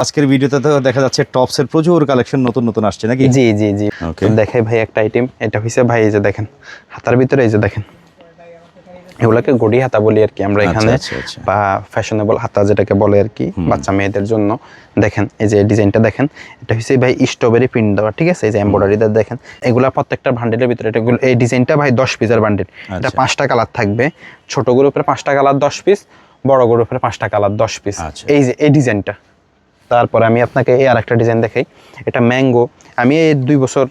আজকের ভিডিওতে তো দেখা যাচ্ছে টপসের প্রচুর কালেকশন নতুন নতুন আসছে নাকি? জি জি জি ওকে দেখাই ভাই একটা আইটেম। এটা হইছে ভাই এই যে দেখেন হাতার ভিতরে এই যে দেখেন এগুলাকে গড়ি হাতা বলি আর কি আমরা এখানে, বা ফ্যাশনেবল হাতা যেটাকে বলে আর কি বাচ্চা মেয়েদের জন্য। দেখেন এই যে ডিজাইনটা দেখেন, এটা হচ্ছে ভাই স্ট্রবেরি প্রিন্ট দেওয়া, ঠিক আছে? এই যে এমব্রয়ডারিটা দেখেন, এগুলা প্রত্যেকটা বান্ডেলের ভিতরে এই ডিজাইনটা ভাই 10 পিসের বান্ডেল। এটা 5টা কালার থাকবে, ছোট গ্রুপের 5টা কালার 10 পিস, বড় গ্রুপের 5টা কালার 10 পিস। এই যে এই ডিজাইনটা। তারপরে আমি আপনাকে এই আরেকটা ডিজাইন দেখাই, এটা ম্যাঙ্গো। আমি এই 2 বছর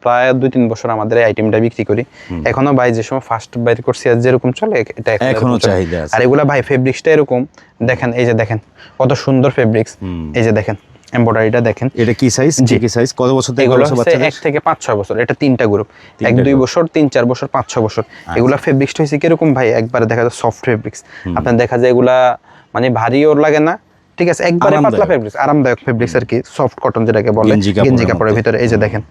প্রায় 2-3 বছর আমাদের এই আইটেমটা বিক্রি করি। এখনো ভাই যে সময় ফার্স্ট বাইর করছি আর যেরকম চলে এটা এখনো চাহিদা আছে। আর এগুলা ভাই ফেব্রিক্সটা এরকম দেখেন, এই যে দেখেন কত সুন্দর ফেব্রিক্স। এই যে দেখেন এমব্রয়ডারিটা দেখেন। এটা কি সাইজ? কি সাইজ? কত বছর থেকে এগুলো হচ্ছে 1 থেকে 5-6 বছর। এটা 3টা গ্রুপ, 1-2 বছর, 3-4 বছর, 5-6 বছর। এগুলা ফেব্রিক্সটা হইছে কিরকম ভাই, একবারে দেখা যায় সফট ফেব্রিক্স। আপনার দেখা যায় এগুলা মানে ভারী ওর লাগে না, ঠিক আছে? একবারে পাতলা ফেব্রিক্স, আরামদায়ক ফেব্রিক্স আর কি, সফট কটন যেটাকে বলে, গেঞ্জি কাপড়ের ভিতরে। এই যে দেখেন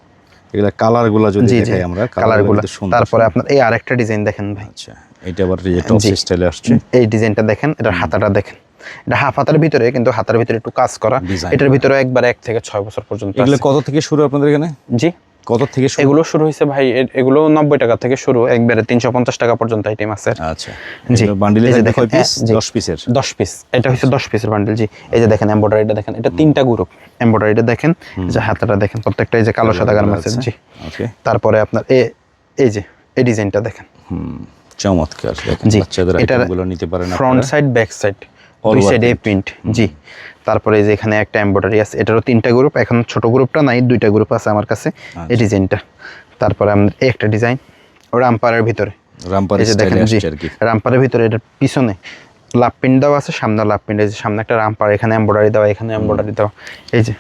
এগুলা কালারগুলো যদি দেখাই আমরা, কালারগুলো। তারপরে আপনার এই আরেকটা ডিজাইন দেখেন ভাই। আচ্ছা, এটা আবার এই টপ স্টাইলে আসছে। এই ডিজাইনটা দেখেন, এটার হাতাটা দেখেন, এটা হাফ হাতার ভিতরে, কিন্তু হাতার ভিতরে একটু কাজ করা। এটার ভিতরে একবার 1 থেকে 6 বছর পর্যন্ত। এগুলো কত থেকে শুরু আপনাদের এখানে? জি, কত থেকে শুরু? এগুলো শুরু হইছে ভাই, এগুলো 90 টাকা থেকে শুরু, একবারে 350 টাকা পর্যন্ত আইটেম আছে। আচ্ছা, জি। বান্ডেলে থাকে কয় পিস? 10 পিসের। 10 পিস, এটা হচ্ছে 10 পিসের বান্ডেল। জি, এই যে দেখেন এমব্রয়ডারিটা দেখেন, এটা 3টা গ্রুপ। এমব্রয়ডারিটা দেখেন, এই যে হাতাটা দেখেন, প্রত্যেকটা এই যে কালো সাদা গার্মেন্টস। জি, ওকে। তারপরে আপনার এই যে এই ডিজাইনটা দেখেন, চমৎকার। দেখেন বাচ্চাদের আইটেমগুলো নিতে পারেন আপনারা। ফ্রন্ট সাইড ব্যাক সাইড দুই সাইডে প্রিন্ট। জি, তারপরে এই যে এখানে একটা এমব্রয়ডারি আছে, এটারও 3টা গ্রুপ। এখন ছোট গ্রুপটা নাই, 2টা গ্রুপ আছে আমার কাছে। এই ডিজাইনটা। তারপরে আমাদের এই একটা ডিজাইন রামপারের ভিতরে, রামপারের স্টাইলে আসছে আর কি। রামপারের ভিতরে এটার পিছনে লাভ প্রিন্ট দেওয়া আছে, সামনে লাভ প্রিন্ট। এই যে সামনে একটা রামপার, এখানে এমব্রয়ডারি দেওয়া, এখানে এমব্রয়ডারি দেওয়া। এই যে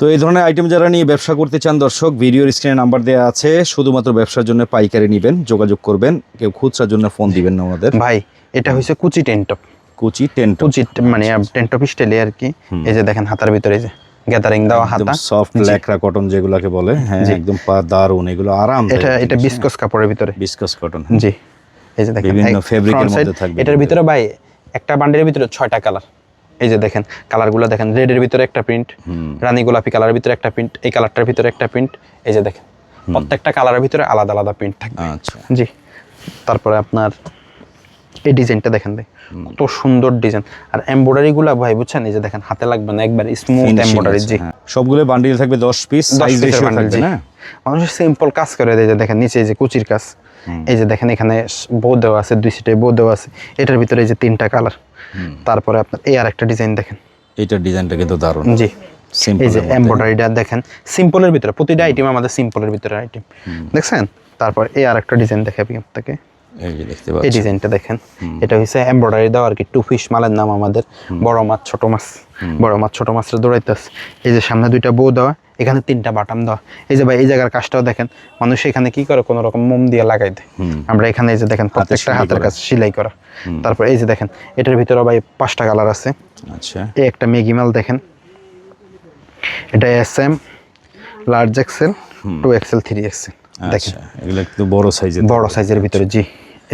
তো এই ধরনের আইটেম যারা নিয়ে ব্যবসা করতে চান দর্শক, ভিডিওর স্ক্রিনে নাম্বার দেওয়া আছে, শুধুমাত্র ব্যবসার জন্য পাইকারি নেবেন, যোগাযোগ করবেন। কেউ খুচরার জন্য ফোন দিবেন না আমাদের। ভাই এটা হইছে কুচি টেন্টপ, কুচি টেন্টপ, কুচি মানে টেন্টপ স্টাইলে আর কি। এই যে দেখেন হাতার ভিতরে এই যে গ্যাদারিং দেওয়া হাতা, সফট ল্যাকড়া কটন যেগুলোকে বলে। হ্যাঁ, একদম দারুন, এগুলো আরাম। এটা বিসকস কাপড়ের ভিতরে, বিসকস কটন। জি, এই যে দেখেন বিভিন্ন ফেব্রিকের মধ্যে থাকবে। এটার ভিতরে ভাই একটা বান্ডেলের ভিতরে 6টা কালার। এই যে দেখেন কালারগুলো দেখেন, রেডের ভিতরে একটা প্রিন্ট, রানী গোলাপি কালারের ভিতরে একটা প্রিন্ট, এই কালারটার ভিতরে একটা প্রিন্ট। এই যে দেখেন প্রত্যেকটা কালারের ভিতরে আলাদা আলাদা প্রিন্ট থাকবে। আচ্ছা, জি। তারপরে আপনার এই ডিজাইনটা দেখেন ভাই, কত সুন্দর ডিজাইন। আর এমব্রয়ডারি গুলা ভাই বুঝছেন, এই যে দেখেন হাতে লাগবে না, একবার স্মুথ এমব্রয়ডারি। জি, সবগুলো বান্ডিল থাকবে 10 পিস, সাইজ রেশিও থাকবে না। মানুষ সিম্পল কাজ করে দেয়। যে দেখেন নিচে এই যে কুচির কাজ, এই যে দেখেন এখানে বো দেওয়া আছে, 2 সাইডে বো দেওয়া আছে। এটার ভিতরে এই যে 3টা কালার। তারপরে আপনার এই আরেকটা ডিজাইন দেখেন, এইটার ডিজাইনটা কিন্তু দারুণ। জি, এই যে এমব্রয়ডারিটা দেখেন, সিম্পলের ভিতরে, প্রতিটা আইটেম আমাদের সিম্পলের ভিতরে আইটেম দেখছেন। তারপর এই আরেকটা ডিজাইন দেখাবি আপনাকে, এই যে দেখতে পাচ্ছেন, এই ডিজাইনটা দেখেন। এটা হচ্ছে এমব্রয়ডারি দেওয়া আর কি, 2 ফিশ মালের নাম আমাদের। বড় মাছ ছোট মাছ, বড় মাছ ছোট মাছটা দৌড়াইতেছে। এই যে সামনে 2টা বো দেওয়া, এখানে 3টা বাটাম দেওয়া। এই যে ভাই এই জায়গার কাজটাও দেখেন, মানুষ এখানে কি করে, কোনো রকম মোম দিয়ে লাগাই দেয়। আমরা এখানে এই যে দেখেন প্রত্যেকটা হাতের কাজ সেলাই করা। তারপর এই যে দেখেন এটার ভিতরে ভাই 5টা কালার আছে। আচ্ছা, এই একটা মেগি মাল দেখেন, এটা SM, large Excel, 2XL, 3XL দেখেন। এগুলো একটু বড় সাইজের ভিতরে। জি,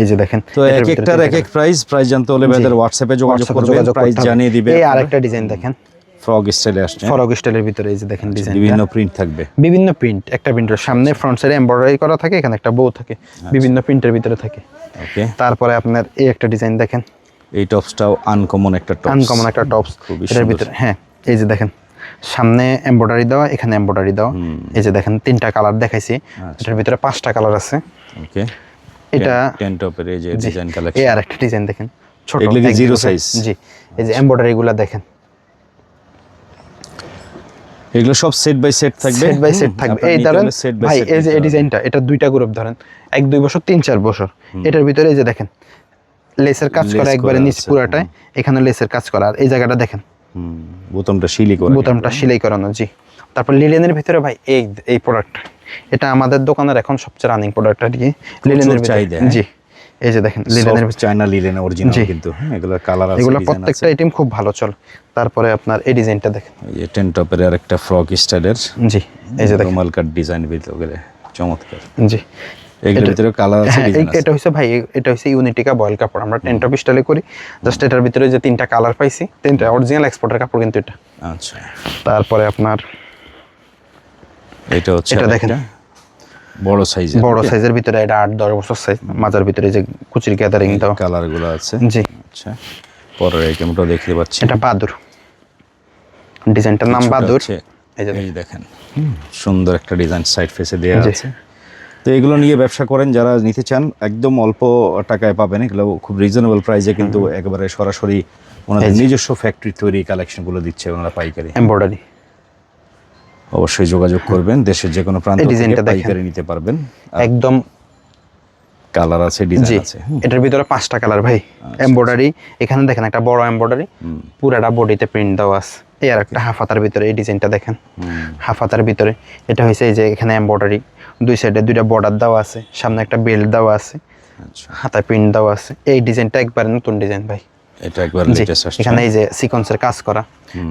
এই যে দেখেন। তো এক একটার এক এক প্রাইস জানতে হলে ভাইদের হোয়াটসঅ্যাপে যোগাযোগ করবেন, প্রাইস জানিয়ে দিবে। এই আরেকটা ডিজাইন দেখেন, ফ্রগ স্টাইলে আসছে। ফ্রগ স্টাইলের ভিতরে এই যে দেখেন ডিজাইন, বিভিন্ন প্রিন্ট থাকবে, বিভিন্ন প্রিন্ট। একটা প্রিন্টের সামনে ফ্রন্ট সাইডে এমব্রয়ডারি করা থাকে, এখানে একটা বো থাকে, বিভিন্ন প্রিন্টের ভিতরে থাকে। ওকে। তারপরে আপনার এই একটা ডিজাইন দেখেন, এই টপসটাও আনকমন একটা টপস, এটার ভিতরে। হ্যাঁ, এই যে দেখেন সামনে এমব্রয়ডারি দেওয়া, এখানে এমব্রয়ডারি দেওয়া। এই যে দেখেন 3টা কালার দেখাইছি, এটার ভিতরে 5টা কালার আছে। ওকে, এটা টেন্টপের এই যে ডিজাইন কালেকশন। এই আরেকটা ডিজাইন দেখেন, ছোট, এগুলো কি 0 সাইজ? জি, এই যে এমব্রয়ডারিগুলো দেখেন, এগুলো সব সেট বাই সেট থাকবে, সেট বাই সেট থাকবে। এই ধরেন ভাই এই যে এই ডিজাইনটা, এটা 2টা গ্রুপ ধরেন, 1-2 বছর, 3-4 বছর। এটার ভিতরে এই যে দেখেন লেসের কাজ করা, একবারে নিচ পুরাটায়, এখানে লেসের কাজ করা। আর এই জায়গাটা দেখেন বোতামটা সেলাই করানো। জি। তারপর লিলেনের ভিতরে ভাই এই প্রোডাক্ট, এটা আমাদের দোকানের এখন সবচেয়ে রানিং প্রোডাক্ট আর কি, লিলেনের ভিতরে। জি, এই যে দেখেন লিলেনের ভিতরে, চায়না লিলেন অরিজিনাল কিন্তু। এগুলোর কালার আছে, এগুলো প্রত্যেকটা আইটেম খুব ভালো চলে। তারপরে আপনার এই ডিজাইনটা দেখেন, এই টেন্টপের আরেকটা ফ্রক স্টাইলের। জি, এই যে দেখেন রুমাল কাট ডিজাইন ভিতরে, চমৎকার। জি, এগুলোর ভিতরে কালার আছে, ডিজাইন আছে। এটা হইছে ভাই, এটা হইছে ইউনিটিকা বয়েল কাপড়, আমরা টেন্টপ স্টাইলে করি। জাস্ট এটার ভিতরে যে 3টা কালার পাইছি, 3টা অরিজিনাল এক্সপোর্টের কাপড় কিন্তু এটা। আচ্ছা, তারপরে আপনার এটা হচ্ছে এটা দেখেন বড় সাইজের, বড় সাইজের ভিতরে, এটা 8-10 বছর সাইজ, মাজার ভিতরে যে কুচির গ্যাদারিং দাও, কালার গুলো আছে। জি। আচ্ছা, পরের আইটেমটাও দেখতে পাচ্ছি, এটা বাদুর, ডিজাইনটার নাম বাদুর। এই যে দেখেন সুন্দর একটা ডিজাইন সাইড ফেসে দেওয়া আছে। তো এগুলো নিয়ে ব্যবসা করেন যারা নিতে চান, একদম অল্প টাকায় পাবেন এগুলো, খুব রিজনেবল প্রাইসে, কিন্তু একেবারে সরাসরি ওনাদের নিজস্ব ফ্যাক্টরি তৈরি কালেকশনগুলো দিচ্ছে ওনারা পাইকারি, এমব্রয়ডারি। অবশ্যই যোগাযোগ করবেন, দেশের যে কোনো প্রান্ত থেকে পাইকারি নিতে পারবেন। একদম কালার আছে, ডিজাইন আছে। এটার ভিতরে 5টা কালার ভাই, এমব্রয়ডারি। এখানে দেখেন একটা বড় এমব্রয়ডারি, পুরাটা বডিতে প্রিন্ট দেওয়া আছে। এই আর একটা হাফ হাতার ভিতরে, এই ডিজাইনটা দেখেন, হাফ হাতার ভিতরে এটা হয়েছে এই যে এখানে এমব্রয়ডারি, দুই সাইডে 2টা বর্ডার দেওয়া আছে, সামনে একটা বেল্ট দেওয়া আছে, হাতায় প্রিন্ট দেওয়া আছে। এই ডিজাইনটা একবার নতুন ডিজাইন ভাই, এটা একবার লেটেস্ট আসছে। এখানে এই যে সিকোয়েন্সের কাজ করা,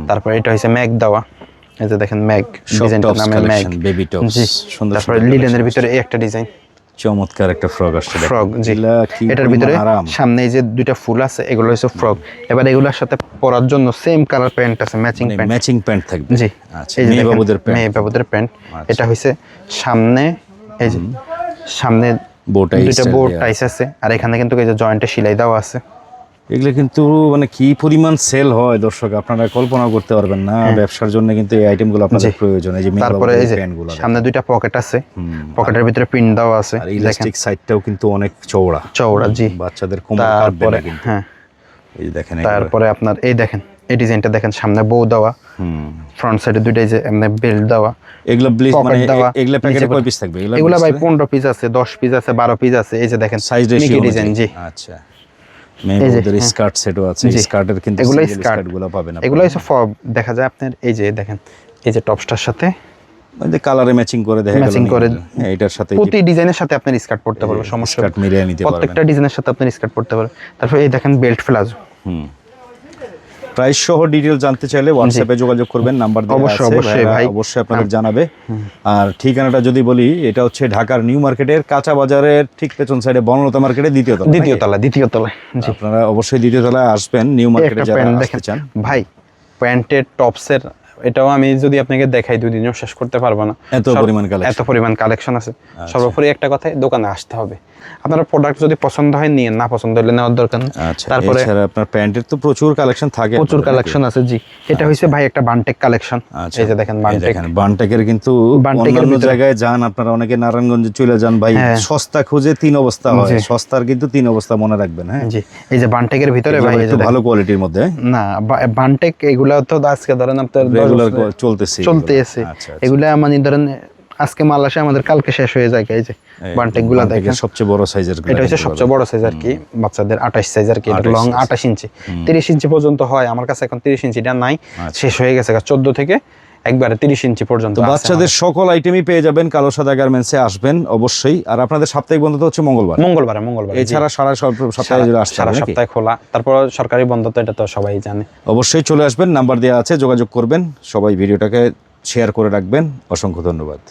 তারপর এটা হইছে ম্যাগ দেওয়া, এই যে দেখেন ম্যাগ, ডিজাইনটার নামে ম্যাগ, বেবি টপস, সুন্দর। তারপর লিলেনের ভিতরে এই একটা ডিজাইন, চমৎকার একটা ফ্রক আসছে, ফ্রক। জি, এটার ভিতরে সামনে এই যে 2টা ফুল আছে, এগুলো হইছে ফ্রক। এবার এগুলোর সাথে পরার জন্য সেম কালার প্যান্ট আছে, ম্যাচিং প্যান্ট, ম্যাচিং প্যান্ট থাকবে। জি, আচ্ছা, মেয়ে বাবুদের প্যান্ট, মেয়ে বাবুদের প্যান্ট। এটা হইছে সামনে এই যে সামনে দুইটা বোট টাইস আছে, আর এখানে কিন্তু এই যে জয়েন্টে সেলাই দেওয়া আছে। এগুলো কিন্তু মানে কি পরিমাণ সেল হয় দর্শক, আপনারা কল্পনা করতে পারবেন না। ব্যবসার জন্য কিন্তু এই আইটেমগুলো আপনাদের প্রয়োজন। এই যে তারপরে এই যে সামনে 2টা পকেট আছে, পকেটের ভিতরে প্রিন্ট দেওয়া আছে, আর ইলাস্টিক সাইডটাও কিন্তু অনেক চওড়া চওড়া। জি, বাচ্চাদের কোমর কাটবে না কিন্তু। হ্যাঁ, এই দেখেন, তারপরে আপনার এই দেখেন এই ডিজাইনটা দেখেন, সামনে বউ দেওয়া, ফ্রন্ট সাইডে 2টাই যে এমনি বেল্ট দেওয়া। এগুলো মানে এগুলো প্যাকেটে কয় পিস থাকবে? এগুলো ভাই 15 পিস আছে, 10 পিস আছে, 12 পিস আছে। এই যে দেখেন সাইজ রেশিও ডিজাইন। জি, আচ্ছা, মেয়েদের স্কার্ট সেটও আছে, স্কার্টের কিন্তু এগুলো স্কার্টগুলো পাবেন এগুলো হচ্ছে দেখা যায় আপনার এই যে দেখেন এই যে টপসটার সাথে মানে কালারে ম্যাচিং করে দেখা গেল, ম্যাচিং করে এটার সাথে প্রতি ডিজাইনের সাথে আপনি স্কার্ট পরতে পারবেন, সমস্যা স্কার্ট মিলিয়ে নিতে পারবেন, প্রত্যেকটা ডিজাইনের সাথে আপনি স্কার্ট পরতে পারবেন। তারপর এই দেখেন বেল্ট প্লাজো। প্রাইস সহ ডিটেইলস জানতে চাইলে হোয়াটসঅ্যাপে যোগাযোগ করবেন, নাম্বার দেওয়া আছে, অবশ্যই ভাই, অবশ্যই আপনাদের জানাবে। আর ঠিকানাটা যদি বলি, এটা হচ্ছে ঢাকার নিউ মার্কেটের কাঁচা বাজারের ঠিক পেছন সাইডে বনলতা মার্কেটের দ্বিতীয় তলায়। আপনারা অবশ্যই দ্বিতীয় তলায় আসবেন নিউ মার্কেটে যারা আসতে চান। ভাই প্যান্টের টপসের এটাও আমি যদি আপনাকে দেখাই 2 দিনেও শেষ করতে পারবো না, এত পরিমাণ কালেকশন আছে। সর্বোপরি একটা কথাই, দোকানে আসতে হবে। আপনারা প্রোডাক্ট যদি পছন্দ হয় নিয়ে, না পছন্দ হলে নেওয়ার দরকার নেই। তারপরে আপনার প্যান্টের তো প্রচুর কালেকশন থাকে, প্রচুর কালেকশন আছে। জি, এটা হইছে ভাই একটা বানটেক কালেকশন। এই যে দেখেন বানটেকের কিন্তু অন্যান্য জায়গায় যান আপনারা, অনেকে নারায়ণগঞ্জে চলে যান ভাই, সস্তা খুঁজে 3 অবস্থা হয়, সস্তার কিন্তু 3 অবস্থা মনে রাখবেন। হ্যাঁ, জি, এই যে বানটেকের ভিতরে ভাই একটু ভালো কোয়ালিটির মধ্যে না, বানটেক এগুলা তো আজকে ধরেন আপনার রেগুলার চলতেছে। এগুলা মানে ধরেন আজকে মাল আসে আমাদের, কালকে শেষ হয়ে যায়। এই যে বানটেক গুলা দেখেন, সবচেয়ে বড় সাইজের, এটা হচ্ছে সবচেয়ে বড় সাইজ আর কি, বাচ্চাদের 28 সাইজ আর কি, এটা লং 28 ইঞ্চি, 30 ইঞ্চি পর্যন্ত হয়। আমার কাছে এখন 30 ইঞ্চিটা নাই, শেষ হয়ে গেছে, 14 থেকে একবারে 30 ইঞ্চি পর্যন্ত। বাচ্চাদের সকল আইটেমই পেয়ে যাবেন কালো সাদা গার্মেন্টসে, আসবেন অবশ্যই। আর আপনাদের সাপ্তাহিক বন্ধ তো হচ্ছে মঙ্গলবার। এছাড়া সারা সপ্তাহে সারা সপ্তাহে খোলা, তারপর সরকারি বন্ধ তো এটা তো সবাই জানে। অবশ্যই চলে আসবেন, নাম্বার দেওয়া আছে, যোগাযোগ করবেন। সবাই ভিডিওটাকে শেয়ার করে রাখবেন। অসংখ্য ধন্যবাদ।